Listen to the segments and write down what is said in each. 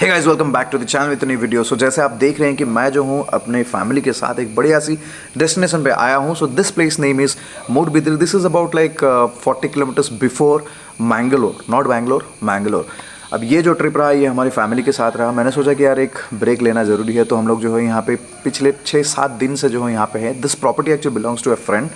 Hey guys, welcome back to the channel with new video. So जैसे आप देख रहे हैं कि मैं जो हूँ अपने फैमिली के साथ एक बढ़िया सी डेस्टिनेशन पे आया हूँ। So this place name is Moodbidri. This is about like 40 kilometres before Mangalore, not Bangalore, Mangalore. अब ये जो ट्रिप रहा ये हमारी फैमिली के साथ रहा। मैंने सोचा कि यार एक ब्रेक लेना ज़रूरी है, तो हम लोग जो है यहाँ पे पिछले 6-7 दिन से जो है यहाँ पे है। This property actually belongs to a friend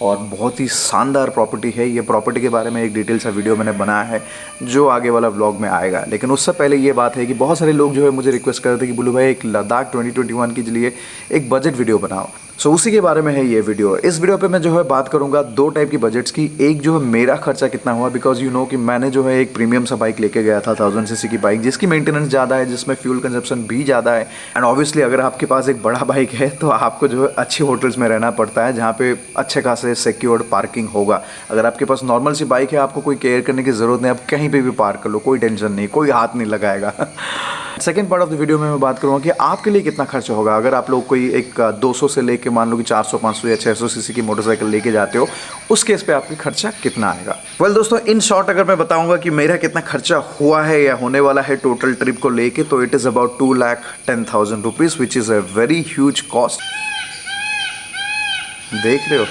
और बहुत ही शानदार प्रॉपर्टी है। ये प्रॉपर्टी के बारे में एक डिटेल सा वीडियो मैंने बनाया है जो आगे वाला व्लॉग में आएगा। लेकिन उससे पहले ये बात है कि बहुत सारे लोग जो है मुझे रिक्वेस्ट करते हैं कि बोलू भाई एक लद्दाख 2021 के लिए एक बजट वीडियो बनाओ। सो उसी के बारे में है ये वीडियो। इस वीडियो पे मैं जो है बात करूंगा दो टाइप की बजट्स की। एक जो है मेरा खर्चा कितना हुआ, बिकॉज यू नो कि मैंने जो है एक प्रीमियम सा बाइक लेके गया था 1000 सीसी की बाइक, जिसकी मेंटेनेंस ज़्यादा है, जिसमें फ्यूल कंजप्शन भी ज़्यादा है। एंड ऑब्वियसली अगर आपके पास एक बड़ा बाइक है तो आपको जो है अच्छे होटल्स में रहना पड़ता है जहाँ पे अच्छे खासे सिक्योर्ड पार्किंग होगा। अगर आपके पास नॉर्मल सी बाइक है आपको कोई केयर करने की ज़रूरत नहीं, आप कहीं पर भी पार्क कर लो, कोई टेंशन नहीं, कोई हाथ नहीं लगाएगा। Second part of the video में मैं बात करूँगा कि आपके लिए कितना खर्चा होगा अगर आप लोग कोई एक 200 से लेके मान लो कि 400, 500 या 600 सीसी की मोटरसाइकिल लेके जाते हो, उस केस पे आपकी खर्चा कितना आएगा। वेल दोस्तों, इन शॉर्ट अगर मैं बताऊंगा कि मेरा कितना खर्चा हुआ है या होने वाला है टोटल ट्रिप को लेके, तो it is about 2,10,000 rupees, which is a very huge cost. देख रहे हो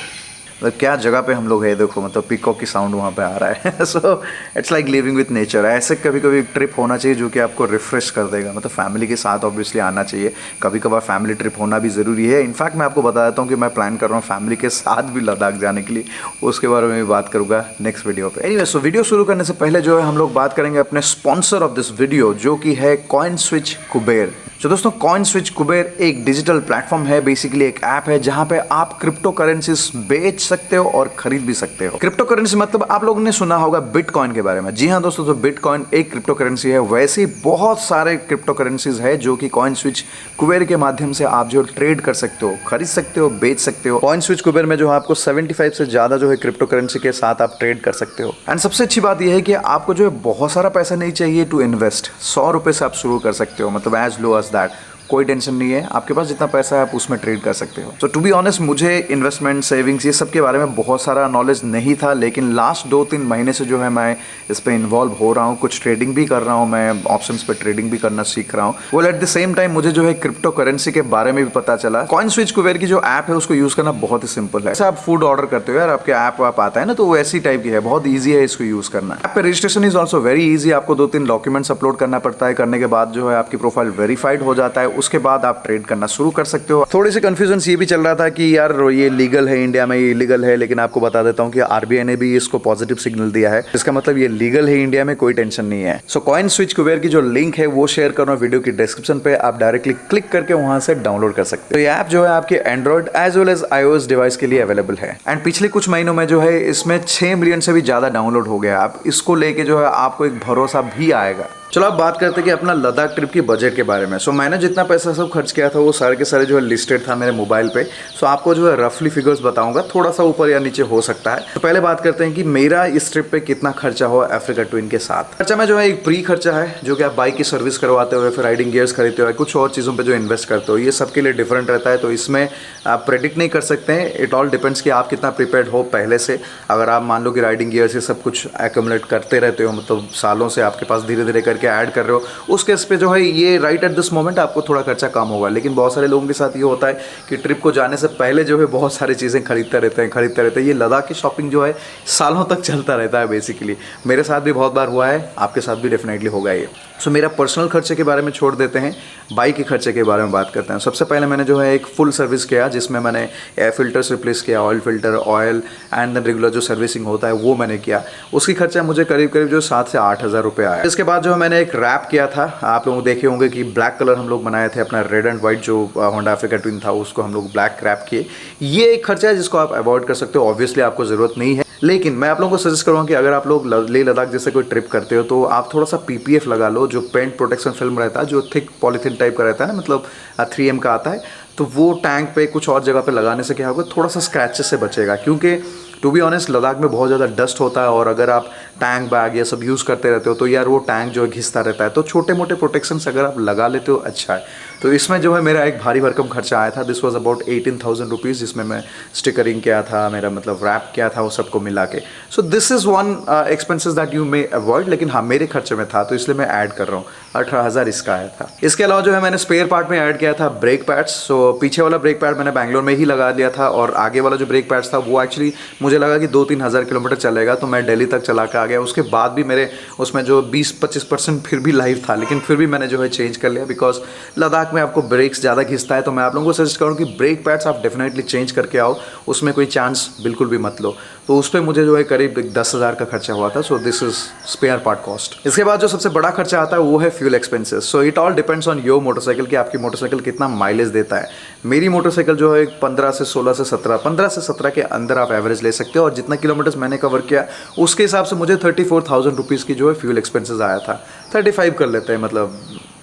मतलब क्या जगह पे हम लोग है, देखो मतलब पीकॉक की साउंड वहाँ पे आ रहा है। So it's like living with nature. ऐसे कभी कभी ट्रिप होना चाहिए जो कि आपको रिफ्रेश कर देगा। मतलब फैमिली के साथ ऑब्वियसली आना चाहिए, कभी कभार फैमिली ट्रिप होना भी ज़रूरी है। इनफैक्ट मैं आपको बता देता हूँ कि मैं प्लान कर रहा हूँ फैमिली के साथ भी लद्दाख जाने के लिए, उसके बारे में भी बात करूँगा नेक्स्ट वीडियो पर। एनीवे, सो वीडियो शुरू करने से पहले जो है हम लोग बात करेंगे अपने स्पॉन्सर ऑफ दिस वीडियो, जो कि है कॉइनस्विच कुबेर। तो दोस्तों, कॉइनस्विच कुबेर एक डिजिटल प्लेटफॉर्म है, बेसिकली एक ऐप है जहां पे आप क्रिप्टो करेंसीज बेच सकते हो और खरीद भी सकते हो। क्रिप्टो करेंसी मतलब आप लोगों ने सुना होगा बिटकॉइन के बारे में। जी हाँ दोस्तों, तो बिटकॉइन एक क्रिप्टो करेंसी है। वैसे ही बहुत सारे क्रिप्टो करेंसीज है जो कि कॉइनस्विच कुबेर के माध्यम से आप जो ट्रेड कर सकते हो, खरीद सकते हो, बेच सकते हो। कॉइनस्विच कुबेर में जो है आपको 75 से ज्यादा जो है क्रिप्टो करेंसी के साथ आप ट्रेड कर सकते हो। एंड सबसे अच्छी बात यह है कि आपको जो है बहुत सारा पैसा नहीं चाहिए टू इन्वेस्ट। 100 रुपए से आप शुरू कर सकते हो, मतलब एज लो एज दैट। कोई टेंशन नहीं है, आपके पास जितना पैसा है आप उसमें ट्रेड कर सकते हो। तो टू बी ऑनेस्ट, मुझे इन्वेस्टमेंट, सेविंग्स ये सब के बारे में बहुत सारा नॉलेज नहीं था, लेकिन लास्ट 2-3 महीने से जो है मैं इस पर इन्वॉल्व हो रहा हूँ। कुछ ट्रेडिंग भी कर रहा हूँ, मैं ऑप्शंस पे ट्रेडिंग भी करना सीख रहा हूँ। Well at the same time मुझे जो है क्रिप्टो करेंसी के बारे में भी पता चला। कॉइनस्विच कुबेर की जो ऐप है उसको यूज़ करना बहुत ही सिंपल है। जैसे आप फूड ऑर्डर करते हो यार, आपके ऐप आता है ना, तो वो ऐसी टाइप की है, बहुत ईजी है इसको यूज़ करना। ऐप पे registration is also very easy. आपको 2-3 डॉक्यूमेंट्स अपलोड करना पड़ता है, करने के बाद जो है आपकी प्रोफाइल वेरीफाइड हो जाता है, उसके बाद आप ट्रेड करना शुरू कर सकते हो। थोड़ी सी कंफ्यूजन ये भी चल रहा था कि यार ये लीगल है इंडिया में, ये इलीगल है, लेकिन आपको बता देता हूँ कि आरबीआई ने भी इसको पॉजिटिव सिग्नल दिया है। इसका मतलब ये लीगल है इंडिया में, कोई टेंशन नहीं है। सो कॉइनस्विच कुबेर की जो लिंक है वो शेयर कर रहा हूँ वीडियो की डिस्क्रिप्शन पे, आप डायरेक्टली क्लिक करके वहां से डाउनलोड कर सकते हो। तो ये ऐप जो है आपके Android as well as iOS device के लिए अवेलेबल है। एंड पिछले कुछ महीनों में जो है इसमें 6 मिलियन से भी ज्यादा डाउनलोड हो गया। आप इसको लेके जो है आपको एक भरोसा भी आएगा। चलो अब बात करते हैं कि अपना लद्दाख ट्रिप की बजट के बारे में। सो मैंने जितना पैसा सब खर्च किया था वो सारे के सारे जो है लिस्टेड था मेरे मोबाइल पे। सो आपको जो है रफली फिगर्स बताऊंगा, थोड़ा सा ऊपर या नीचे हो सकता है। तो पहले बात करते हैं कि मेरा इस ट्रिप पे कितना खर्चा हुआ अफ्रीका ट्विन के साथ। खर्चा में जो है एक प्री खर्चा है जो कि आप बाइक की सर्विस करवाते हो, फिर राइडिंग गियर्स खरीदते हो, कुछ और चीज़ों पर जो इन्वेस्ट करते हो, ये सबके लिए डिफरेंट रहता है। तो इसमें आप प्रेडिक्ट नहीं कर सकते हैं। इट ऑल डिपेंड्स कि आप कितना प्रिपेयर्ड हो पहले से। अगर आप मान लो कि राइडिंग गियर्स ये सब कुछ एक्यूमुलेट करते रहते हो, मतलब सालों से आपके पास धीरे धीरे करके ऐड कर रहे हो, उस केस पे जो है ये राइट एट दिस मोमेंट आपको थोड़ा खर्चा कम होगा। लेकिन बहुत सारे लोगों के साथ ये होता है कि ट्रिप को जाने से पहले जो है बहुत सारी चीज़ें खरीदते रहते हैं। ये लद्दाख की शॉपिंग जो है सालों तक चलता रहता है बेसिकली। मेरे साथ भी बहुत बार हुआ है, आपके साथ भी डेफिनेटली होगा ये। सो मेरा पर्सनल खर्चे के बारे में छोड़ देते हैं, बाइक के खर्चे के बारे में बात करते हैं। सबसे पहले मैंने जो है एक फुल सर्विस किया जिसमें मैंने एयर फिल्टर्स रिप्लेस किया, oil filter, oil and then regular जो सर्विसिंग होता है वो मैंने किया। उसकी खर्चा मुझे करीब करीब जो 7 से 8 हज़ार रुपये आया। इसके बाद जो मैंने एक रैप किया था, आप लोग देखे होंगे कि ब्लैक कलर हम लोग बनाए थे, अपना रेड एंड व्हाइट जो होंडा अफ्रीका ट्विन था उसको हम लोग ब्लैक रैप किए। ये एक खर्चा है जिसको आप अवॉइड कर सकते हो, ऑब्वियसली आपको ज़रूरत नहीं है। लेकिन मैं आप लोगों को सजेस्ट करूँगा कि अगर आप लोग लेह लद्दाख जैसे कोई ट्रिप करते हो तो आप थोड़ा सा पीपीएफ लगा लो, जो पेंट प्रोटेक्शन फिल्म रहता है, जो थिक पॉलीथीन टाइप का रहता है ना, मतलब 3M का आता है। तो वो टैंक पे कुछ और जगह पे लगाने से क्या होगा, थोड़ा सा स्क्रैचेस से बचेगा। क्योंकि टू बी ऑनेस्ट लद्दाख में बहुत ज़्यादा डस्ट होता है और अगर आप टैंक बैग या सब यूज़ करते रहते हो तो यार वो टैंक जो है घिसता रहता है, तो छोटे मोटे प्रोटेक्शंस अगर आप लगा लेते हो अच्छा है। तो इसमें जो है मेरा एक भारी भरकम खर्चा आया था। दिस वाज अबाउट 18,000 रुपीज़, जिसमें मैं स्टिकरिंग किया था, मेरा मतलब रैप किया था, वो सबको मिला के। So this is one expenses that you may avoid, लेकिन हाँ मेरे खर्चे में था तो इसलिए मैं ऐड कर रहा हूँ। 18,000 इसका आया था। इसके अलावा जो है मैंने स्पेयर पार्ट में ऐड किया था ब्रेक पैड्स। सो पीछे वाला ब्रेक पैड मैंने बैंगलोर में ही लगा लिया था और आगे वाला जो ब्रेक पैड्स था वो एक्चुअली मुझे लगा कि 2-3 हज़ार किलोमीटर चलेगा, तो मैं दिल्ली तक चला के आ गया। उसके बाद भी मेरे उसमें जो 20-25% फिर भी लाइव था, लेकिन फिर भी मैंने जो है चेंज कर लिया बिकॉज लद्दाख में आपको ब्रेक्स ज़्यादा घिसता है। तो मैं आप लोगों को सजेस्ट करूँ कि ब्रेक पैड्स आप डेफिनेटली चेंज करके आओ, उसमें कोई चांस बिल्कुल भी मत लो। तो उस पर मुझे जो है करीब 10,000 का खर्चा हुआ था। So this is spare part cost. इसके बाद जो सबसे बड़ा खर्चा आता है वो है fuel expenses. So it all depends on your motorcycle कि आपकी मोटरसाइकिल कितना माइलेज देता है। मेरी मोटरसाइकिल जो है 15 से 16 से 17, 15 से 17 के अंदर आप एवरेज ले सकते हो और जितना किलोमीटर्स मैंने कवर किया उसके हिसाब से मुझे 34,000 रुपीज़ की जो है फ्यूल एक्सपेंसेस आया था। 35 कर लेते हैं, मतलब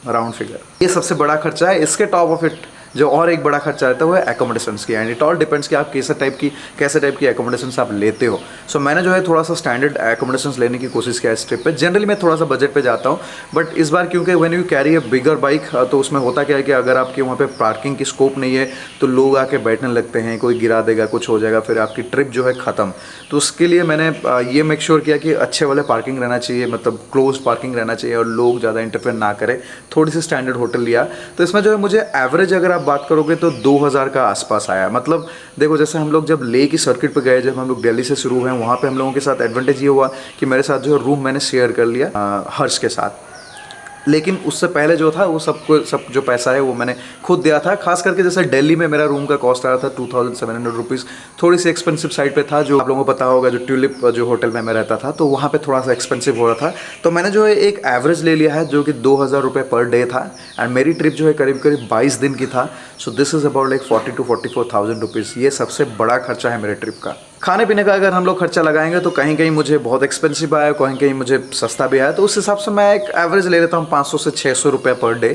राउंड फिगर। ये सबसे बड़ा खर्चा है। इसके टॉप ऑफ इट जो और एक बड़ा खर्चा रहता है वो है एकोमोडेशंस की, एंड इट ऑल डिपेंड्स कि आप कैसे टाइप की एकोमोडेशंस आप लेते हो। सो मैंने जो है थोड़ा सा स्टैंडर्ड एकोमोडेशंस लेने की कोशिश किया इस ट्रिप पे। जनरली मैं थोड़ा सा बजट पे जाता हूँ, बट इस बार क्योंकि when you carry a bigger bike तो उसमें होता क्या है कि अगर आपके वहाँ पे पार्किंग की स्कोप नहीं है तो लोग आके बैठने लगते हैं, कोई गिरा देगा, कुछ हो जाएगा, फिर आपकी ट्रिप जो है ख़त्म। तो उसके लिए मैंने ये मेक श्योर किया कि अच्छे वाले पार्किंग रहना चाहिए, मतलब क्लोज पार्किंग रहना चाहिए और लोग ज़्यादा इंटरफेयर ना करें। थोड़ी सी स्टैंडर्ड होटल लिया, तो इसमें जो है मुझे एवरेज अगर आप बात करोगे तो 2,000 का आसपास आया। मतलब देखो जैसे हम लोग जब ले की सर्किट पे गए, जब हम लोग दिल्ली से शुरू हुए, वहाँ पे हम लोगों के साथ एडवांटेज ये हुआ कि मेरे साथ जो है रूम मैंने शेयर कर लिया हर्ष के साथ। लेकिन उससे पहले जो था वो सब जो पैसा है वो मैंने खुद दिया था। खास करके जैसे दिल्ली में मेरा रूम का कॉस्ट आ रहा था 2,700 रुपीज़, थोड़ी सी एक्सपेंसिव साइड पे था। जो आप लोगों को पता होगा, जो ट्यूलिप जो होटल में मैं रहता था, तो वहाँ पे थोड़ा सा एक्सपेंसिव हो रहा था। तो मैंने जो है एक एवरेज ले लिया है जो कि 2,000 रुपये पर डे था, एंड मेरी ट्रिप जो है करीब 22 दिन की था। So this is about like 40,000 to 44,000 rupees. ये सबसे बड़ा खर्चा है मेरे ट्रिप का। खाने पीने का अगर हम लोग खर्चा लगाएंगे तो कहीं कहीं मुझे बहुत एक्सपेंसिव आया, कहीं कहीं मुझे सस्ता भी आया। तो उस हिसाब से मैं एक एवरेज ले लेता हूँ 500 से 600 रुपये पर डे।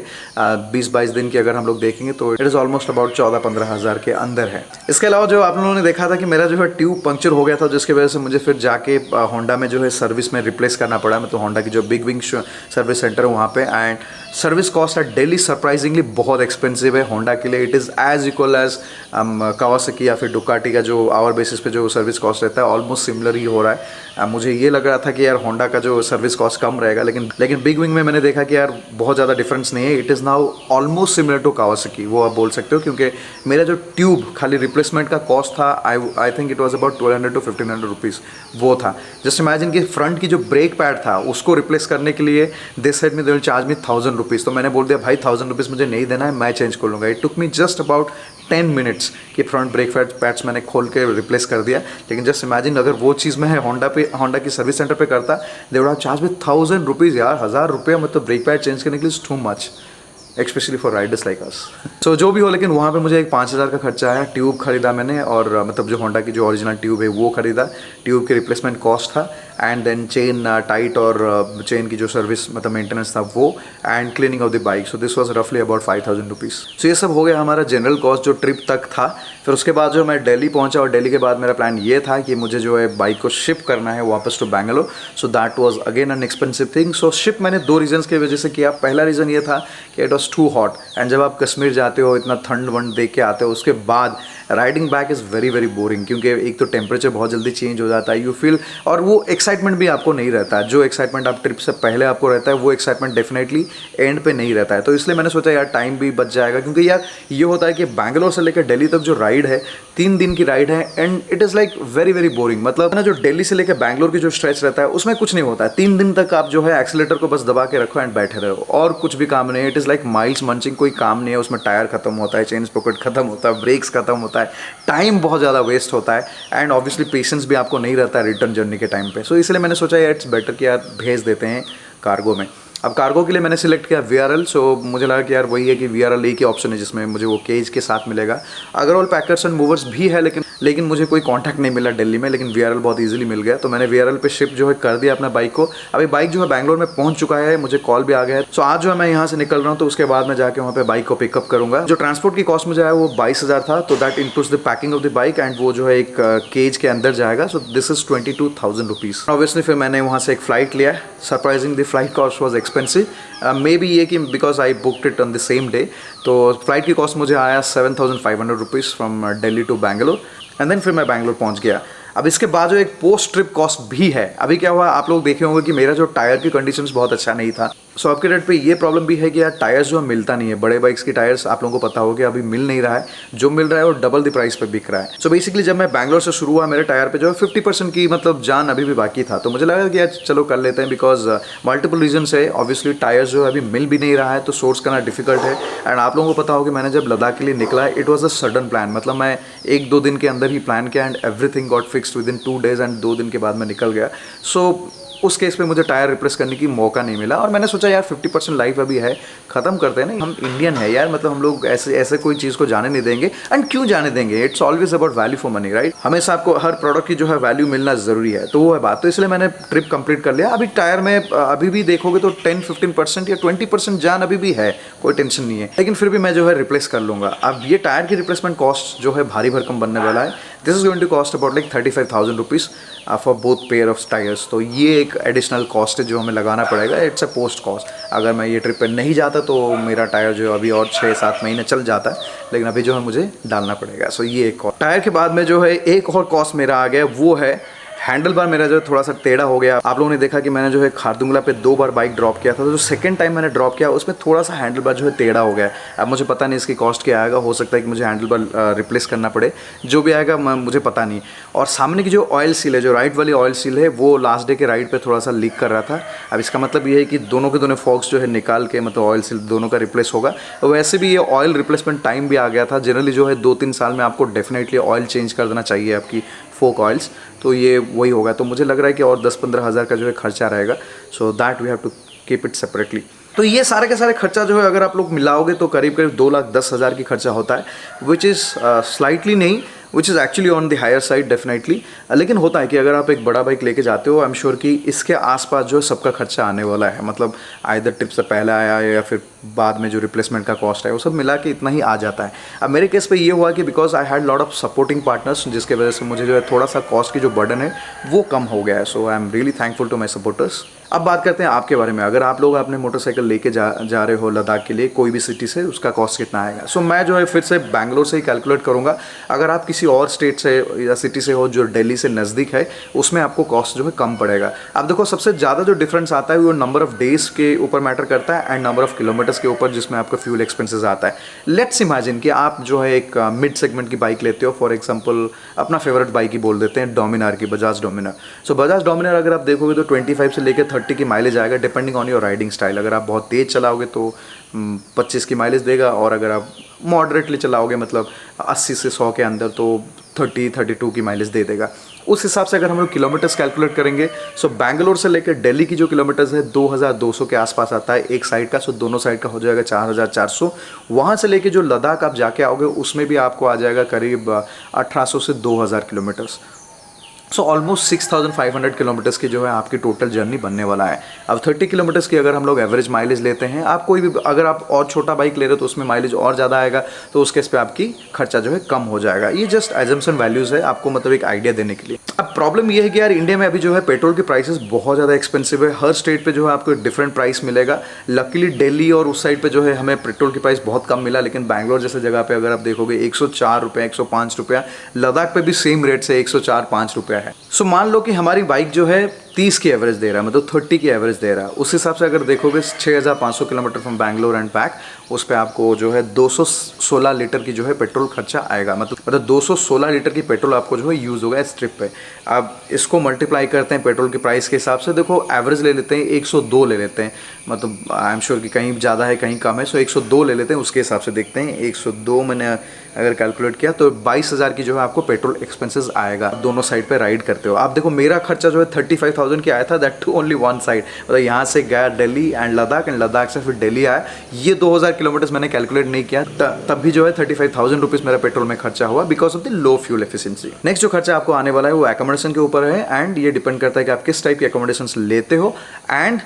20-22 दिन की अगर हम लोग देखेंगे तो इट इज़ ऑलमोस्ट अबाउट 14-15 हज़ार के अंदर है। इसके अलावा जो आप लोगों ने देखा था कि मेरा जो है ट्यूब पंक्चर हो गया था, जिसकी वजह से मुझे फिर जाके होंडा में जो है सर्विस में रिप्लेस करना पड़ा। मतलब होंडा की जो बिग विंग सर्विस सेंटर है वहाँ पे, and service cost at Delhi surprisingly बहुत एक्सपेंसिव है होंडा के लिए। It is as equal as Kawasaki या फिर डुकाटी का जो आवर बेसिस पे जो सर्विस कॉस्ट रहता है, ऑलमोस्ट सिमिलर ही हो रहा है। मुझे ये लग रहा था कि यार होंडा का जो सर्विस कॉस्ट कम रहेगा, लेकिन बिग विंग में मैंने देखा कि यार बहुत ज़्यादा डिफरेंस नहीं है। It is now almost similar to Kawasaki, वो आप बोल सकते हो, क्योंकि मेरा जो ट्यूब खाली रिप्लेसमेंट का कॉस्ट था I think it was about 1,200 to 1,500 rupees वो था। जस्ट इमेजिन कि फ्रंट की जो ब्रेक पैड था उसको रिप्लेस करने के लिए दिस साइड में they will charge me 1,000 rupees. तो मैंने बोल दिया भाई 1,000 रुपीज़ मुझे नहीं देना है, मैं चेंज कर लूँगा। It took me just about 10 minutes कि फ्रंट ब्रेक पैड्स मैंने खोल के रिप्लेस कर दिया। लेकिन जस्ट इमेजिन अगर वो चीज़ मैं होंडा की सर्विस सेंटर पे करता, they would have charge with 1,000 rupees. यार 1,000 रुपये मतलब ब्रेक पैड चेंज करने के लिए too much, especially for riders like us. So जो भी हो, लेकिन वहाँ पे मुझे एक 5,000 का खर्चा आया। ट्यूब खरीदा मैंने, और मतलब जो होंडा की जो ओरिजिनल ट्यूब है वो खरीदा, ट्यूब की रिप्लेसमेंट कॉस्ट था, एंड देन चेन टाइट और चेन की जो सर्विस मतलब मेंटेनेंस था वो, and cleaning of the bike. So this was रफली अबाउट 5,000 रुपीज़। सो ये सब हो गया हमारा जनरल कॉस्ट जो ट्रिप तक था। फिर उसके बाद जो मैं दिल्ली पहुंचा, और दिल्ली के बाद मेरा प्लान ये था कि मुझे जो है बाइक को शिप करना है वापस to Bangalore. So that was again an expensive thing. So ship मैंने 2 रीजन्स की वजह से किया। पहला रीज़न ये था कि it was too hot, and जब आप कश्मीर जाते हो, इतना ठंड वंड देख के आते हो, उसके बाद riding back is very very boring, क्योंकि एक तो टेम्परेचर बहुत जल्दी चेंज हो जाता है, यू फील, और वो एक्साइटमेंट भी आपको नहीं रहता है। जो एक्साइटमेंट आप ट्रिप से पहले आपको रहता है वो एक्साइटमेंट डेफिनेटली एंड पे नहीं रहता है। तो इसलिए मैंने सोचा यार टाइम भी बच जाएगा, क्योंकि यार ये होता है कि बैंगलोर से लेकर दिल्ली तक जो राइड है 3 दिन की राइड है, and it is like very very boring. मतलब ना जो दिल्ली से लेकर बैंगलोर की जो स्ट्रेच रहता है उसमें कुछ नहीं होता है। 3 दिन तक आप जो है एक्सीलेटर को बस दबा के रखो एंड बैठे रहो, और कुछ भी काम नहीं है। It is like miles munching, कोई काम नहीं है उसमें। टायर खत्म होता है, चेन पॉकेट खत्म होता है, ब्रेक्स खत्म होता है, टाइम बहुत ज़्यादा वेस्ट होता है, एंड ऑब्वियसली पेशेंस भी आपको नहीं रहता है रिटर्न जर्नी के टाइम पे। सो इसलिए मैंने सोचा यार इट्स बेटर कि यार भेज देते हैं कार्गो में। अब कार्गो के लिए मैंने सिलेक्ट किया VRL। सो मुझे लगा कि यार वही है कि VRL एक ही ऑप्शन है जिसमें मुझे वो केज के साथ मिलेगा। अग्रवाल पैकर्स एंड मूवर्स भी है, लेकिन मुझे कोई कॉन्टैक्ट नहीं मिला दिल्ली में, लेकिन VRL बहुत ईजिली मिल गया, तो मैंने VRL पे शिफ्ट जो है कर दिया अपना बाइक को। अभी बाइक जो है बैंगलोर में पहुंच चुका है, मुझे कॉल भी आ गया है। सो आज जो है मैं यहाँ से निकल रहा हूँ, तो उसके बाद मैं जाके वहाँ पे बाइक को पिकअप करूँगा। जो ट्रांसपोर्ट की कॉस्ट मुझे आया वो 22,000 था, तो that includes the packing of the bike and वो जो है एक केज के अंदर जाएगा। So this is 22,000 rupees. Obviously फिर मैंने वहाँ से एक फ़्लाइट लिया। Surprising the flight cost was expensive. Maybe ये कि because I booked it on the same day, तो फ्लाइट की कॉस्ट मुझे आया 7,500 rupees from Delhi to Bangalore and then फिर मैं बैंगलोर पहुँच गया। अब इसके बाद जो एक पोस्ट ट्रिप कॉस्ट भी है। अभी क्या हुआ, आप लोग देखे होंगे कि मेरा जो टायर की कंडीशंस बहुत अच्छा नहीं था। सो आपके रेट पे ये प्रॉब्लम भी है कि यार टायर्स जो मिलता नहीं है। बड़े बाइक्स की टायर्स आप लोगों को पता होगा अभी मिल नहीं रहा है, जो मिल रहा है वो डबल द प्राइस पे बिक रहा है। सो बेसिकली जब मैं बैंगलोर से शुरू हुआ, मेरे टायर पे जो है 50% की मतलब जान अभी भी बाकी था। तो मुझे लगा कि यार चलो कर लेते हैं, बिकॉज मल्टीपल रीजन है। ऑब्वियसली टायर्स जो है अभी मिल भी नहीं रहा है, तो सोर्स करना डिफिकल्ट है। एंड आप लोगों को पता होगा कि मैंने जब लद्दाख के लिए निकला, it was a sudden plan. मतलब मैं 1-2 दिन के अंदर ही प्लान किया and everything got fixed with in 2 days and 2 दिन के बाद मैं निकल गया। सो उस केस पे मुझे टायर रिप्लेस करने की मौका नहीं मिला और मैंने सोचा यार 50% लाइफ अभी है, ख़त्म करते हैं ना। हम इंडियन है यार, मतलब हम लोग ऐसे कोई चीज़ को जाने नहीं देंगे। एंड क्यों जाने देंगे, it's always about value for money, right. हमेशा आपको हर प्रोडक्ट की जो है वैल्यू मिलना ज़रूरी है, तो वो है बात। तो इसलिए मैंने ट्रिप कंप्लीट कर लिया। अभी टायर में अभी भी देखोगे तो 10-15% या 20% जान अभी भी है, कोई टेंशन नहीं है। लेकिन फिर भी मैं जो है रिप्लेस कर लूँगा। अब ये टायर की रिप्लेसमेंट कॉस्ट जो है भारी भरकम बनने वाला है। This is going to cost about like 35,000 rupees for both pair of tyres. तो ये एक एडिशनल कॉस्ट है जो हमें लगाना पड़ेगा। It's a post cost. अगर मैं ये ट्रिप पे नहीं जाता तो मेरा टायर जो है अभी और 6-7 महीने चल जाता है, लेकिन अभी जो है मुझे डालना पड़ेगा। सो ये एक कॉस्ट। टायर के बाद में जो है एक और कॉस्ट मेरा आ गया, वो है हैंडल बार। मेरा जो थोड़ा सा टेढ़ा हो गया। आप लोगों ने देखा कि मैंने जो है खारदुंगला पे 2 बार बाइक ड्रॉप किया था, तो जो सेकंड टाइम मैंने ड्रॉप किया उसमें थोड़ा सा हैंडल बार जो है टेढ़ा हो गया। अब मुझे पता नहीं इसकी कॉस्ट क्या आएगा, हो सकता है कि मुझे हैंडल बार रिप्लेस करना पड़े, जो भी आएगा मुझे पता नहीं। और सामने की जो ऑयल सील है, जो राइट वाली ऑयल सील है, वो लास्ट डे के राइड पे थोड़ा सा लीक कर रहा था। अब इसका मतलब ये है कि दोनों के दोनों फॉक्स जो है निकाल के, मतलब ऑयल सील दोनों का रिप्लेस होगा। वैसे भी ये ऑयल रिप्लेसमेंट टाइम भी आ गया था। जनरली जो है 2-3 साल में आपको डेफिनेटली ऑयल चेंज कर देना चाहिए आपकी फोक ऑयल्स, तो ये वही होगा। तो मुझे लग रहा है कि और 10-15 हज़ार का जो है खर्चा रहेगा। So that we have to keep it separately. तो ये सारे के सारे खर्चा जो है अगर आप लोग मिलाओगे तो करीब 2,10,000 की खर्चा होता है, विच इज़ स्लाइटली नहीं, which is actually on the higher side definitely. लेकिन होता है कि अगर आप एक बड़ा बाइक लेके जाते हो, आई एम श्योर कि इसके आसपास जो है सबका खर्चा आने वाला है। मतलब आइदर ट्रिप से पहले आया या फिर बाद में जो रिप्लेसमेंट का कॉस्ट है, वो सब मिला के इतना ही आ जाता है। अब मेरे केस पे ये हुआ कि because I had lot of supporting partners, जिसके वजह से मुझे जो है थोड़ा सा कॉस्ट की जो बर्डन है वो कम हो गया है। So I am really thankful to my supporters. अब बात करते हैं आपके बारे में। अगर आप लोग अपने मोटरसाइकिल लेके जा रहे हो लद्दाख के लिए कोई भी सिटी से, उसका कॉस्ट कितना आएगा। सो मैं जो है फिर से बैंगलोर से ही कैलकुलेट करूँगा। अगर आप किसी और स्टेट से या सिटी से हो जो दिल्ली से नज़दीक है, उसमें आपको कॉस्ट जो है कम पड़ेगा। अब देखो सबसे ज़्यादा जो डिफरेंस आता है वो नंबर ऑफ डेज़ के ऊपर मैटर करता है एंड नंबर ऑफ किलोमीटर्स के ऊपर, जिसमें आपका फ्यूल एक्सपेंसेस आता है। लेट्स इमेजिन कि आप जो है एक मिड सेगमेंट की बाइक लेते हो। फॉर एग्जांपल अपना फेवरेट बाइक ही बोल देते हैं, डोमिनार की, बजाज डोमिनार। सो बजाज डोमिनार अगर आप देखोगे तो 25 से लेकर 30 की माइलेज आएगा, depending on your riding style. अगर आप बहुत तेज़ चलाओगे तो 25 की माइलेज देगा, और अगर आप मॉडरेटली चलाओगे मतलब 80 से 100 के अंदर तो 30-32 की माइलेज दे देगा। उस हिसाब से अगर हम लोग किलोमीटर्स कैलकुलेट करेंगे, सो बैंगलोर से लेकर दिल्ली की जो किलोमीटर्स है 2,200 के आसपास आता है एक साइड का। सो दोनों साइड का हो जाएगा 4,400। वहाँ से लेके जो लद्दाख आप जाके आओगे उसमें भी आपको आ जाएगा करीब 1,800 से 2,000 किलोमीटर्स। सो ऑलमोस्ट 6,500 किलोमीटर्स की जो है आपकी टोटल जर्नी बनने वाला है। अब 30 किलोमीटर्स की अगर हम लोग एवरेज माइलेज लेते हैं, आप कोई भी अगर आप और छोटा बाइक ले रहे हो तो उसमें माइलेज और ज़्यादा आएगा, तो उस केस पे आपकी खर्चा जो है कम हो जाएगा। ये जस्ट एजम्पशन वैल्यूज़ है, आपको मतलब एक आइडिया देने के लिए। अब प्रॉब्लम ये है कि यार इंडिया में अभी जो है पेट्रोल के प्राइसेस बहुत ज़्यादा एक्सपेंसिव है। हर स्टेट पे जो है आपको डिफरेंट प्राइस मिलेगा। लकीली दिल्ली और उस साइड पे जो है हमें पेट्रोल की प्राइस बहुत कम मिला, लेकिन बैंगलोर जैसे जगह पे अगर आप देखोगे 104 रुपये, 105 रुपया। लद्दाख पे भी सेम रेट से 104-5 रुपया है। सो मान लो कि हमारी बाइक जो है 30 की एवरेज दे रहा है, मतलब 30 की एवरेज दे रहा है। उस हिसाब से अगर देखोगे 6,500 kilometre from Bangalore and back, उस पर आपको जो है 216 लीटर की जो है पेट्रोल खर्चा आएगा। मतलब 216 लीटर की पेट्रोल आपको जो है यूज़ होगा इस ट्रिप पे। अब इसको मल्टीप्लाई करते हैं पेट्रोल की प्राइस के हिसाब से। देखो एवरेज ले लेते हैं 102 ले लेते हैं, मतलब आई एम श्योर कि कहीं ज़्यादा है कहीं कम है। सो 102 ले लेते हैं, उसके हिसाब से देखते हैं। 102 मैंने अगर कैलकुलेट किया तो 22,000 की जो है आपको पेट्रोल एक्सपेंसेस आएगा, दोनों साइड पे राइड करते हो। आप देखो मेरा खर्चा जो है 35,000 35,000 की आया था, that too only one side. मतलब यहाँ से गया दिल्ली एंड लद्दाख से फिर दिल्ली आया। ये 2000 किलोमीटर्स मैंने कैलकुलेट नहीं किया, तब भी जो है 35,000 रुपीज़ मेरा पेट्रोल में खर्चा हुआ because of the low fuel efficiency. Next जो खर्चा आपको आने वाला है वो एकोमोडेशन के ऊपर है, एंड ये डिपेंड करता है कि आप किस टाइप की एकोमोडेशन लेते हो एंड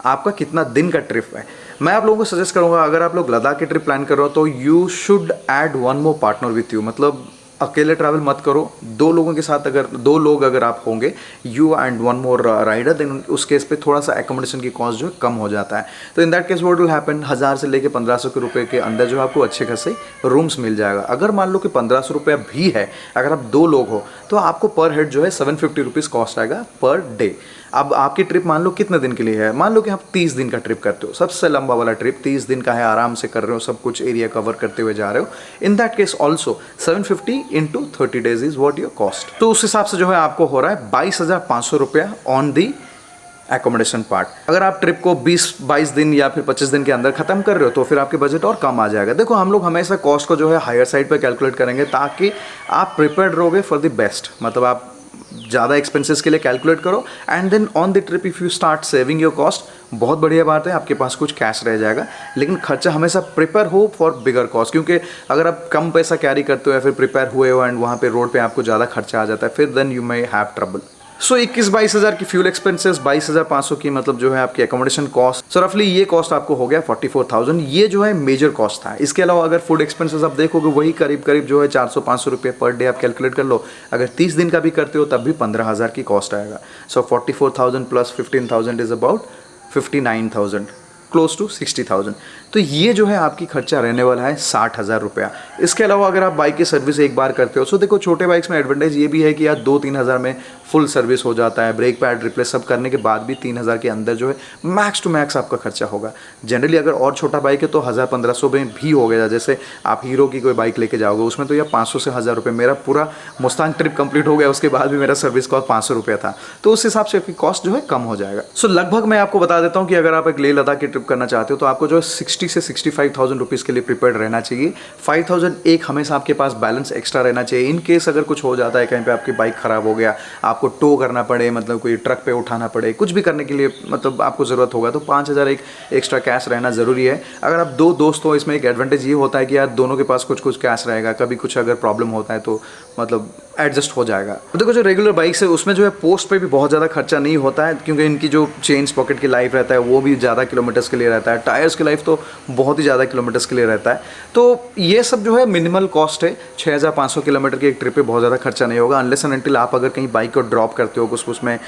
आपका कितना दिन का ट्रिप है। मैं आप लोगों को सजेस्ट करूंगा, अगर आप लोग लद्दाख की ट्रिप प्लान कर रहे हो तो you should add one more partner with you. मतलब अकेले ट्रैवल मत करो, दो लोगों के साथ, अगर दो लोग अगर आप होंगे, you and one more rider, then उस केस पे थोड़ा सा एकोमोडेशन की कॉस्ट जो है कम हो जाता है। तो in that case what will happen, 1000 से लेके 1500 के रुपये के अंदर जो आपको अच्छे खासे रूम्स मिल जाएगा। अगर मान लो कि 1500 रुपया भी है, अगर आप दो लोग हो तो आपको पर हेड जो है 750 रुपीज़ कॉस्ट आएगा पर डे। अब आपकी ट्रिप मान लो कितने दिन के लिए है, मान लो कि आप 30 दिन का ट्रिप करते हो, सबसे लंबा वाला ट्रिप 30 दिन का है, आराम से कर रहे हो, सब कुछ एरिया कवर करते हुए जा रहे हो। In that case also 750 into 30 days is what your cost. तो उस हिसाब से जो है आपको हो रहा है 22,500 रुपया ऑन दी एकोमोडेशन पार्ट। अगर आप ट्रिप को 20-22 दिन या फिर 25 दिन के अंदर खत्म कर रहे हो तो फिर आपके बजट और कम आ जाएगा। देखो हम लोग हमेशा कॉस्ट को जो है हायर साइड पे कैलकुलेट करेंगे ताकि आप प्रिपेयर्ड रहोगे फॉर द बेस्ट। मतलब आप ज़्यादा एक्सपेंसेस के लिए कैलकुलेट करो and then on the trip if you start saving your cost, बहुत बढ़िया बात है, आपके पास कुछ कैश रह जाएगा। लेकिन खर्चा हमेशा प्रिपेयर हो फॉर बिगर कॉस्ट, क्योंकि अगर आप कम पैसा कैरी करते हो या फिर प्रिपेयर हुए हो एंड वहाँ पे रोड पे आपको ज़्यादा खर्चा आ जाता है, फिर then you may have trouble. So 21-22 हज़ार की फ्यूल एक्सपेंसेस, 22,500 की मतलब जो है आपकी एकोमोडेशन कॉस्ट। सो रफली ये कॉस्ट आपको हो गया 44,000। ये जो है मेजर कॉस्ट था। इसके अलावा अगर फूड एक्सपेंसेस आप देखोगे वही करीब करीब जो है 400-500 रुपये पर डे आप कैलकुलेट कर लो। अगर 30 दिन का भी करते हो तब भी 15,000 की कॉस्ट आएगा। So 44,000 plus 15,000 is about 59,000, close to 60,000। तो ये जो है आपकी खर्चा रहने वाला है 60,000 रुपया। इसके अलावा अगर आप बाइक की सर्विस एक बार करते हो, सो देखो छोटे बाइक्स में एडवांटेज ये भी है कि यार 2-3 हज़ार में फुल सर्विस हो जाता है। ब्रेक पैड रिप्लेस सब करने के बाद भी 3,000 के अंदर जो है मैक्स टू मैक्स आपका खर्चा होगा। जनरली अगर और छोटा बाइक है तो 1,000-1,500 में भी हो गया। जैसे आप हीरो की कोई बाइक लेके जाओगे उसमें तो यार 500 से 1,000 रुपये। मेरा पूरा मुस्तांग ट्रिप कंप्लीट हो गया, उसके बाद भी मेरा सर्विस कॉस्ट 500 रुपया था, तो उस हिसाब से आपकी कॉस्ट जो है कम हो जाएगा। सो लगभग मैं आपको बता देता हूँ कि अगर आप एक लेह लद्दाख की ट्रिप करना चाहते हो तो आपको जो है 60 से 65,000 रुपीज़ के लिए प्रिपेयर्ड रहना चाहिए। 5,000 एक हमेशा आपके पास बैलेंस एक्स्ट्रा रहना चाहिए इन केस अगर कुछ हो जाता है, कहीं पे आपकी बाइक ख़राब हो गया, आपको टो करना पड़े, मतलब कोई ट्रक पे उठाना पड़े, कुछ भी करने के लिए मतलब आपको ज़रूरत होगा तो 5,000 एक एक्स्ट्रा कैश रहना ज़रूरी है। अगर आप दो दोस्त हो, इसमें एक एडवांटेज ये होता है कि यार दोनों के पास कुछ कुछ कैश रहेगा, कभी कुछ अगर प्रॉब्लम होता है तो मतलब एडजस्ट हो जाएगा। तो देखो जो रेगुलर बाइक्स है उसमें जो है पोस्ट पे भी बहुत ज़्यादा खर्चा नहीं होता है, क्योंकि इनकी जो चेंज पॉकेट की लाइफ रहता है वो भी ज़्यादा किलोमीटर्स के लिए रहता है, टायर्स की लाइफ तो बहुत ही ज़्यादा किलोमीटर्स के लिए रहता है। तो ये सब जो है मिनिमल कॉस्ट है। 6,500 किलोमीटर की एक ट्रिप पे बहुत ज़्यादा खर्चा नहीं होगा, अनलेस एंड अनटिल आप अगर कहीं बाइक को ड्रॉप करते हो, कुछ उसमें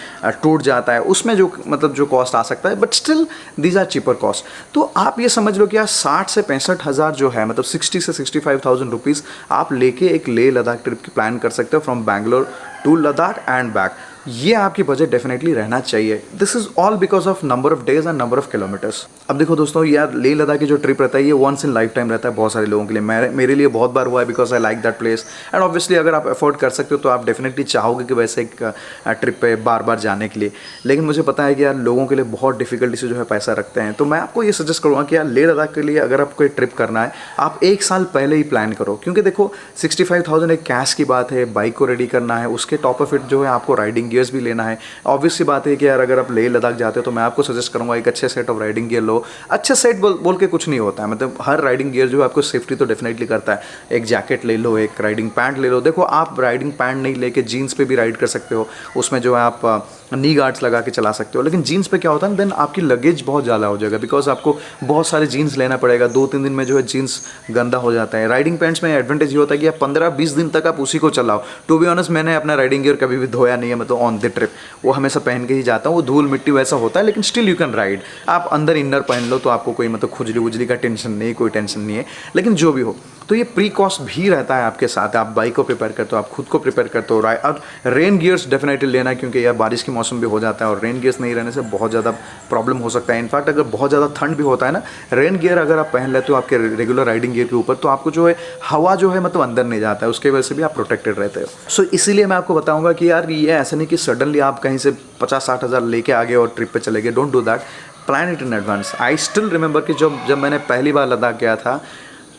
टूट जाता है, उसमें जो मतलब जो कॉस्ट आ सकता है, but still these are cheaper cost. तो आप ये समझ लो कि यार 60 से 65,000 जो है मतलब 60 से 65,000 रुपीज़ आप लेके एक लेह लद्दाख ट्रिप की प्लान कर सकते हो from Bangalore to Ladakh and back. ये आपकी बजट डेफिनेटली रहना चाहिए। This is all because of number of days and number of kilometres. अब देखो दोस्तों, यार लेह लद्दाख की जो ट्रिप रहता है ये वंस इन लाइफ टाइम रहता है बहुत सारे लोगों के लिए। मेरे लिए बहुत बार हुआ है because I like that place and obviously अगर आप अफोर्ड कर सकते हो तो आप डेफिनेटली चाहोगे कि वैसे एक ट्रिप पे बार बार जाने के लिए। लेकिन मुझे पता है कि यार लोगों के लिए बहुत डिफिकल्टी से जो है पैसा रखते हैं, तो मैं आपको ये सजेस्ट करूँगा कि यार लेह लद्दाख के लिए अगर आपको एक ट्रिप करना है आप एक साल पहले ही प्लान करो, क्योंकि देखो 65,000 एक कैश की बात है, बाइक को रेडी करना है, उसके टॉप ऑफ इट जो है आपको राइडिंग गियर्स भी लेना है। ऑब्वियस सी बात है कि यार अगर आप लेह लद्दाख जाते हो तो मैं आपको सजेस्ट करूंगा एक अच्छे सेट ऑफ राइडिंग गियर लो। अच्छे सेट बोल के कुछ नहीं होता है, मतलब हर राइडिंग गियर जो है आपको सेफ्टी तो डेफिनेटली करता है। एक जैकेट ले लो, एक राइडिंग पैंट ले लो। देखो आप राइडिंग पैंट नहीं लेके जीन्स पे भी राइड कर सकते हो, उसमें जो है आप नी गार्ड्स लगा के चला सकते हो। लेकिन जीन्स पे क्या होता है देन आपकी लगेज बहुत ज़्यादा हो जाएगा, बिकॉज आपको बहुत सारे जीन्स लेना पड़ेगा। 2-3 दिन में जो है जीन्स गंदा हो जाता है। राइडिंग पैंट्स में एडवांटेज ये होता है कि आप 15-20 दिन तक आप उसी को चलाओ। टू बी ऑनेस्ट मैंने अपना राइडिंग गियर कभी भी धोया नहीं है, मतलब ऑन द ट्रिप वो हमेशा पहन के ही जाता हूँ। वो धूल मिट्टी वैसा होता है लेकिन स्टिल यू कैन राइड। आप अंदर इनर पहन लो तो आपको कोई मतलब खुजली वुजली का टेंशन नहीं, कोई टेंशन नहीं है। लेकिन जो भी हो तो ये प्री कॉस्ट भी रहता है आपके साथ। आप बाइक को प्रिपेयर करते हो, आप खुद को प्रिपेयर करते हो। और रेन गियर्स डेफिनेटली लेना, क्योंकि यार बारिश की मौसम भी हो जाता है और रेन गियर्स नहीं रहने से बहुत ज़्यादा प्रॉब्लम हो सकता है। इनफैक्ट अगर बहुत ज़्यादा ठंड भी होता है ना, रेन गियर अगर आप पहन लेते हो आपके रेगुलर राइडिंग गियर के ऊपर तो आपको जो है हवा जो है मतलब अंदर नहीं जाता है, उसके वजह से भी आप प्रोटेक्टेड रहते हो। सो इसीलिए मैं आपको बताऊंगा कि यार ये ऐसा नहीं कि सडनली आप कहीं से 50-60 हज़ार लेके आ गए और ट्रिप पे चले गए। Don't do that, plan it in advance. I still remember कि जब मैंने पहली बार लद्दाख गया था,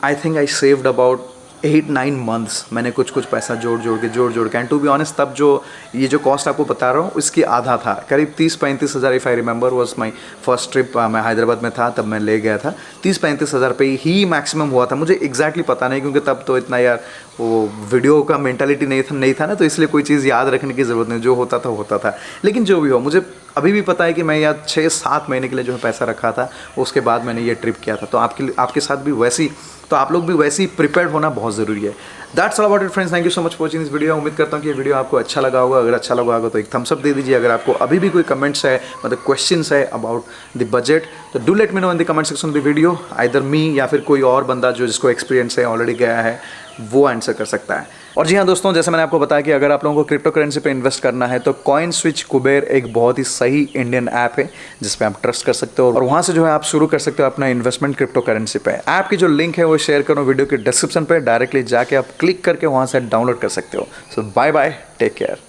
I think I saved about 8-9 months मैंने कुछ पैसा जोड़ जोड़ के, एंड टू बी ऑनेस्ट तब जो ये जो कॉस्ट आपको बता रहा हूँ इसकी आधा था, करीब 30-35 हज़ार, if I remember was my first trip. मैं हैदराबाद में था तब मैं ले गया था, 30-35 हज़ार पे ही मैक्सिमम हुआ था। मुझे एग्जैक्टली पता नहीं क्योंकि तब तो इतना यार वो वीडियो का मेंटालिटी नहीं था ना, तो इसलिए कोई चीज़ याद रखने की ज़रूरत नहीं, जो होता था। लेकिन जो भी हो, मुझे अभी भी पता है कि मैं यार 6-7 महीने के लिए जो है पैसा रखा था, उसके बाद मैंने ये ट्रिप किया था। तो आपके साथ भी वैसी, तो आप लोग भी वैसे ही प्रिपेयर्ड होना बहुत ज़रूरी है। That's all about it friends, thank you so much for watching this video. उम्मीद करता हूँ कि ये वीडियो आपको अच्छा लगा होगा। अगर अच्छा लगा होगा तो एक थम्स अप दे दीजिए। अगर आपको अभी भी कोई कमेंट्स है, मतलब क्वेश्चंस है अबाउट द बजट, तो do let me know in the comment section of the video. Either me या फिर कोई और बंदा जो जिसको एक्सपीरियंस है, ऑलरेडी गया है, वो आंसर कर सकता है। और जी हाँ दोस्तों, जैसे मैंने आपको बताया कि अगर आप लोगों को क्रिप्टो करेंसी पे इन्वेस्ट करना है तो कॉइन स्विच कुबेर एक बहुत ही सही इंडियन ऐप है जिस पे आप ट्रस्ट कर सकते हो, और वहाँ से जो है आप शुरू कर सकते हो अपना इन्वेस्टमेंट क्रिप्टो करेंसी पे। ऐप की जो लिंक है वो शेयर करो वीडियो के डिस्क्रिप्शन पे, डायरेक्टली जाके आप क्लिक करके वहाँ से डाउनलोड कर सकते हो। सो बाय बाय, टेक केयर।